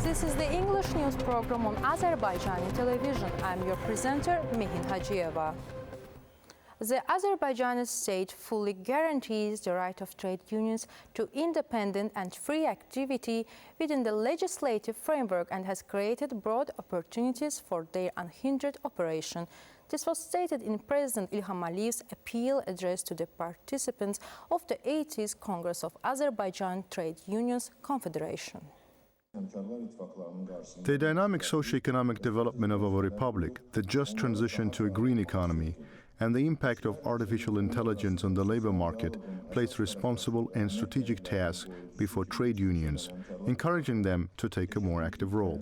This is the English news program on Azərbaycan Televiziya. I'm your presenter, Mehin Hacıyeva. The Azərbaycan state fully guarantees the right of trade unions to independent and free activity within the legislative framework and has created broad opportunities for their unhindered operation. This was stated in President İlham Əliyev's appeal address to the participants of the 80th Congress of Azərbaycan Trade Unions Confederation. The dynamic socio-economic development of our republic, the just transition to a green economy, and the impact of artificial intelligence on the labor market place responsible and strategic tasks before trade unions, encouraging them to take a more active role.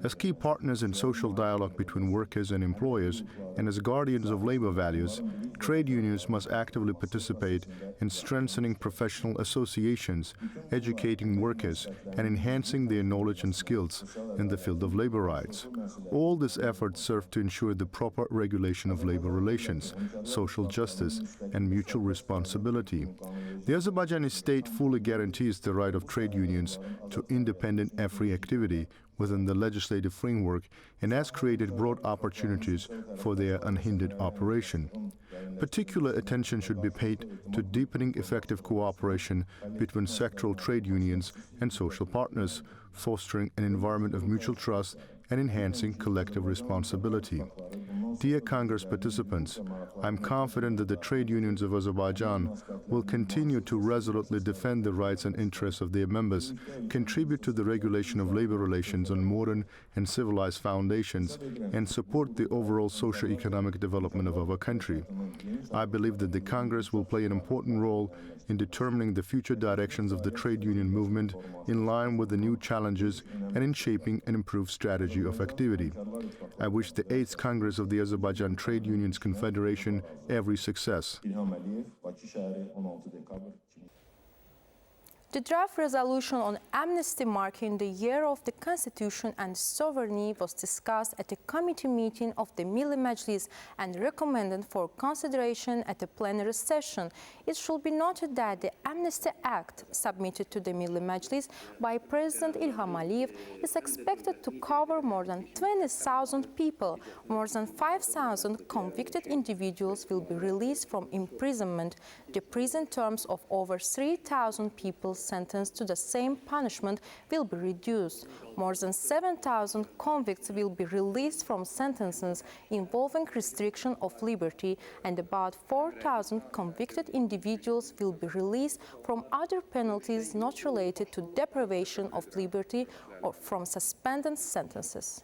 As key partners in social dialogue between workers and employers, and as guardians of labor values, trade unions must actively participate in strengthening professional associations, educating workers, and enhancing their knowledge and skills in the field of labor rights. All these efforts serve to ensure the proper regulation of labor relations, social justice, and mutual responsibility. The Azerbaijani state fully guarantees the right of trade unions to independent and free activity within the legislative framework and has created broad opportunities for their unhindered operation. Particular attention should be paid to deepening effective cooperation between sectoral trade unions and social partners, fostering an environment of mutual trust and enhancing collective responsibility. Dear Congress participants, I'm confident that the trade unions of Azerbaijan will continue to resolutely defend the rights and interests of their members, contribute to the regulation of labor relations on modern and civilized foundations, and support the overall socio-economic development of our country. I believe that the Congress will play an important role in determining the future directions of the trade union movement in line with the new challenges and in shaping an improved strategy of activity. I wish the 8th Congress of the Azerbaycan Trade Unions Confederation every success. The draft resolution on amnesty marking the year of the Constitution and sovereignty was discussed at a committee meeting of the Milli Meclis and recommended for consideration at a plenary session. It should be noted that the Amnesty Act submitted to the Milli Meclis by President İlham Əliyev is expected to cover more than 20,000 people. More than 5,000 convicted individuals will be released from imprisonment. The prison terms of over 3,000 people sentenced to the same punishment will be reduced. More than 7,000 convicts will be released from sentences involving restriction of liberty, and about 4,000 convicted individuals will be released from other penalties not related to deprivation of liberty or from suspended sentences.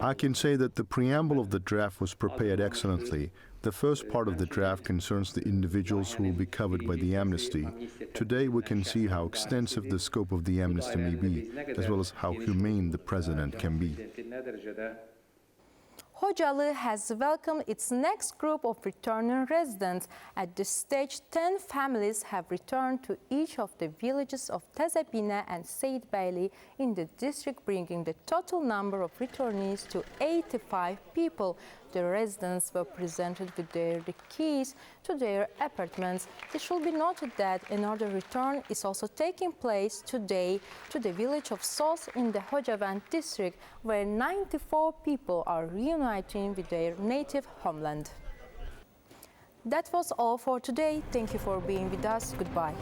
I can say that the preamble of the draft was prepared excellently. The first part of the draft concerns the individuals who will be covered by the amnesty. Today we can see how extensive the scope of the amnesty may be, as well as how humane the president can be. Xocalı has welcomed its next group of returning residents. At this stage, 10 families have returned to each of the villages of Təzəbinə and Seyidbəyli in the district, bringing the total number of returnees to 85 people. The residents were presented with their keys to their apartments. It should be noted that another return is also taking place today to the village of Sos in the Xocavənd district, where 94 people are reuniting with their native homeland. That was all for today. Thank you for being with us. Goodbye.